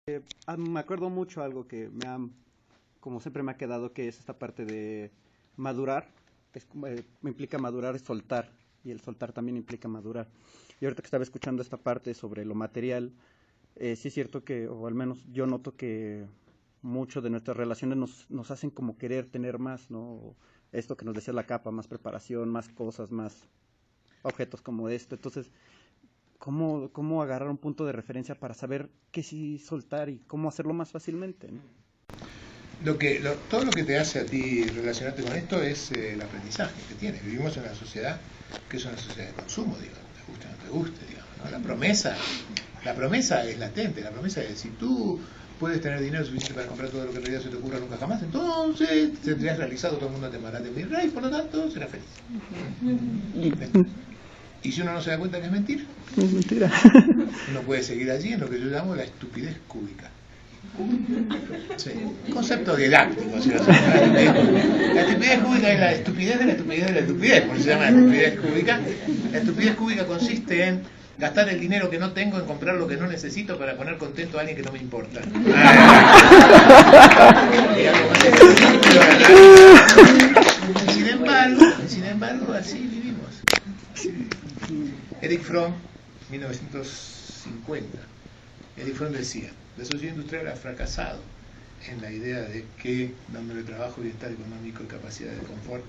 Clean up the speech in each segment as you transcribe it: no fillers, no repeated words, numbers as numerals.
Me acuerdo mucho algo que como siempre me ha quedado, que es esta parte de madurar. Me implica madurar es soltar, y el soltar también implica madurar. Y ahorita que estaba escuchando esta parte sobre lo material, sí es cierto que, o al menos yo noto que mucho de nuestras relaciones nos hacen como querer tener más, ¿no? Esto que nos decía la capa, más preparación, más cosas, más objetos como este. Entonces, cómo agarrar un punto de referencia para saber qué sí soltar y cómo hacerlo más fácilmente, ¿no? Todo lo que te hace a ti relacionarte con esto es el aprendizaje que tienes. Vivimos en una sociedad que es una sociedad de consumo, digamos, te guste o no te guste, digamos, ¿no? La promesa es latente, la promesa es: si tú puedes tener dinero suficiente para comprar todo lo que en realidad se te ocurra nunca jamás, entonces tendrías realizado, todo el mundo te mandará de mi rey, por lo tanto serás feliz. Y si uno no se da cuenta que es mentira, Es mentira. uno puede seguir allí en lo que yo llamo la estupidez cúbica. Sí. Concepto didáctico, ¿sí? La estupidez cúbica es la estupidez de la estupidez de la estupidez, por eso se llama estupidez cúbica. La estupidez cúbica consiste en gastar el dinero que no tengo en comprar lo que no necesito para poner contento a alguien que no me importa. Sin embargo, así vivimos. Erich Fromm, 1950. Erich Fromm decía: la sociedad industrial ha fracasado en la idea de que, dándole trabajo, bienestar económico y capacidad de confort,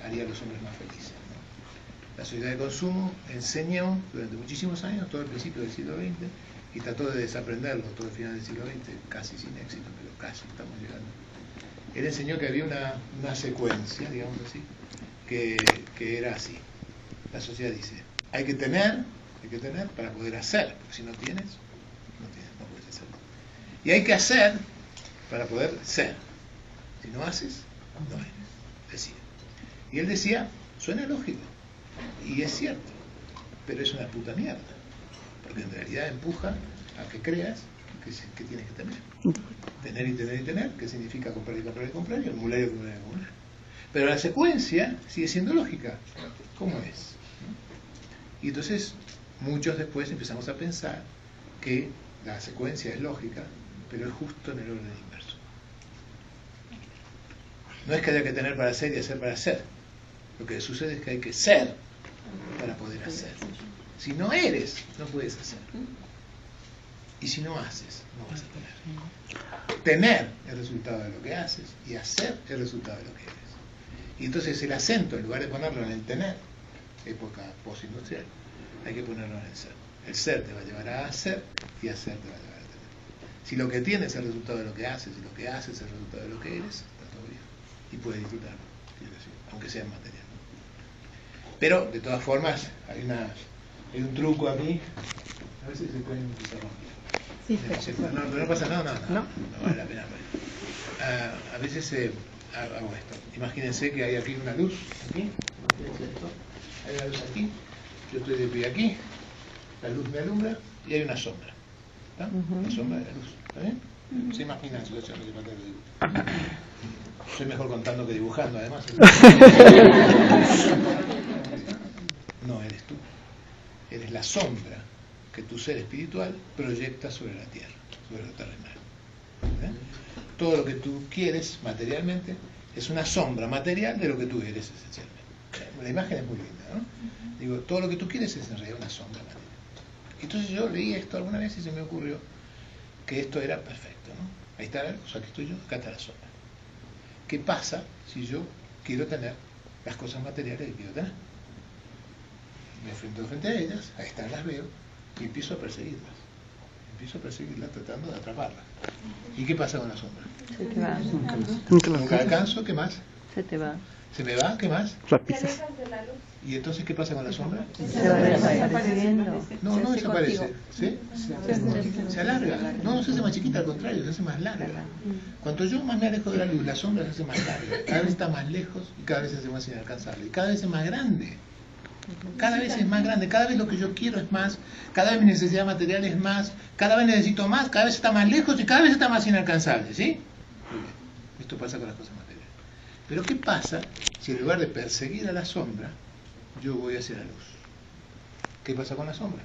haría a los hombres más felices, ¿no? La sociedad de consumo enseñó durante muchísimos años, todo el principio del siglo XX, y trató de desaprenderlo todo el final del siglo XX, casi sin éxito, pero casi estamos llegando. Él enseñó que había una secuencia, digamos así, que era así. La sociedad dice: hay que tener para poder hacer, porque si no tienes, no puedes hacer. Y hay que hacer para poder ser. Si no haces, no eres. Decía. Y él decía: suena lógico, y es cierto, pero es una puta mierda, porque en realidad empuja a que creas que tienes que tener. Tener y tener y tener, que significa comprar y comprar y comprar, y acumular y acumular y acumular. Pero la secuencia sigue siendo lógica. ¿Cómo es? Y entonces, muchos después empezamos a pensar que la secuencia es lógica, pero es justo en el orden inverso. No es que haya que tener para hacer y hacer para hacer. Lo que sucede es que hay que ser para poder hacer. Si no eres, no puedes hacer. Y si no haces, no vas a tener. Tener es el resultado de lo que haces, y hacer es el resultado de lo que eres. Y entonces el acento, en lugar de ponerlo en el tener, época postindustrial, hay que ponerlo en el ser. El ser te va a llevar a hacer, y hacer te va a llevar a tener. Si lo que tienes es el resultado de lo que haces, y lo que haces es el resultado de lo que eres, está todo bien. Y puedes disfrutarlo, aunque sea material. Pero, de todas formas, hay un truco aquí. A ver si se pueden interrumpir. Sí, no, pero no pasa nada, no vale la pena. A veces hago esto. Imagínense que hay aquí una luz, aquí, imagínense esto. Hay una luz aquí, yo estoy de pie aquí, la luz me alumbra y hay una sombra. ¿Está? La sombra de la luz. ¿Está bien? Se imaginan situaciones de parte de dibujo. Soy mejor contando que dibujando, además. No eres tú. Eres la sombra que tu ser espiritual proyecta sobre la tierra, sobre lo terrenal. Todo lo que tú quieres materialmente es una sombra material de lo que tú eres esencialmente. La imagen es muy linda, ¿no? Digo, todo lo que tú quieres es en realidad una sombra material. Entonces yo leí esto alguna vez y se me ocurrió que esto era perfecto, ¿no? Ahí está la luz, aquí estoy yo, acá está la sombra. ¿Qué pasa si yo quiero tener las cosas materiales que quiero tener? Me enfrento frente a ellas, ahí están, las veo, y empiezo a perseguirlas. Empiezo a perseguirlas tratando de atraparlas. ¿Y qué pasa con la sombra? Se te va. Nunca alcanzo, ¿qué más? Se te va. ¿Se me va? ¿Qué más? La pisas. ¿Y entonces qué pasa con la sombra? Se va desapareciendo. No, no desaparece. ¿Sí? Se alarga. No se hace más chiquita, al contrario, se hace más larga. Cuanto yo más me alejo de la luz, la sombra se hace más larga. Cada vez está más lejos y cada vez se hace más inalcanzable. Y cada vez es más grande. Cada vez es más grande, cada vez lo que yo quiero es más, cada vez mi necesidad material es más, cada vez necesito más, cada vez está más lejos y cada vez está más inalcanzable, ¿sí? Muy bien. Esto pasa con las cosas materiales. Pero ¿qué pasa si en lugar de perseguir a la sombra, yo voy hacia la luz? ¿Qué pasa con la sombra?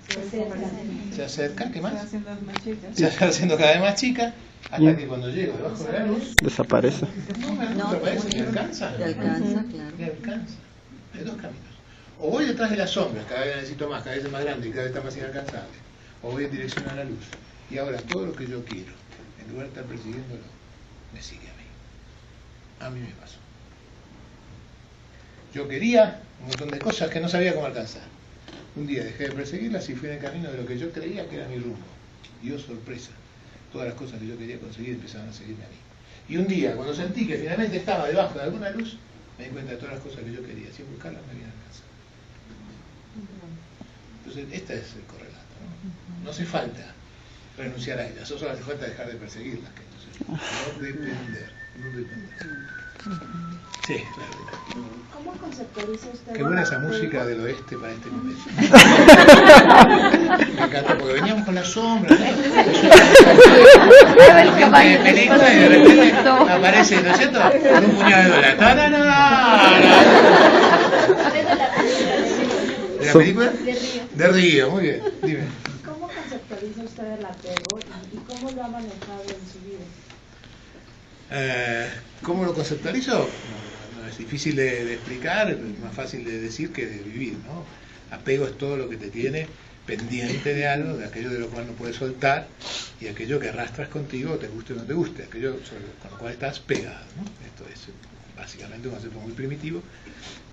Se acerca, ¿qué más? Se va haciendo más chica. Se va haciendo cada vez más chica, hasta que cuando llega debajo de la luz, Desaparece. no desaparece, ni alcanza. Te alcanza, claro. Ni alcanza. Hay dos caminos. O voy detrás de las sombras, cada vez necesito más, cada vez es más grande y cada vez está más inalcanzable. O voy en dirección a la luz. Y ahora todo lo que yo quiero, en lugar de estar persiguiéndolo, me sigue a mí. A mí me pasó. Yo quería un montón de cosas que no sabía cómo alcanzar. Un día dejé de perseguirlas y fui en el camino de lo que yo creía que era mi rumbo. Y oh, sorpresa, todas las cosas que yo quería conseguir empezaban a seguirme a mí. Y un día, cuando sentí que finalmente estaba debajo de alguna luz, me di cuenta de todas las cosas que yo quería. Sin buscarlas me habían alcanzado. Entonces, este es el correlato, ¿no? No hace falta renunciar a ellas, solo hace falta dejar de perseguirlas. Que entonces, no depender. Sí, claro. ¿Cómo conceptualiza usted? Qué buena esa música del oeste para este momento. Me encanta porque veníamos con la sombra, ¿no? De película y de repente aparece, ¿no es cierto? Con un puñado de dólares. ¿De la película? De Río. De Río, muy bien. Dime. ¿Cómo conceptualiza usted el apego y cómo lo ha manejado en su vida? ¿Cómo lo conceptualizo? No es difícil de explicar, es más fácil de decir que de vivir, ¿no? Apego es todo lo que te tiene pendiente de algo, de aquello de lo cual no puedes soltar, y aquello que arrastras contigo, te guste o no te guste, aquello con lo cual estás pegado, ¿no? Esto es básicamente un concepto muy primitivo,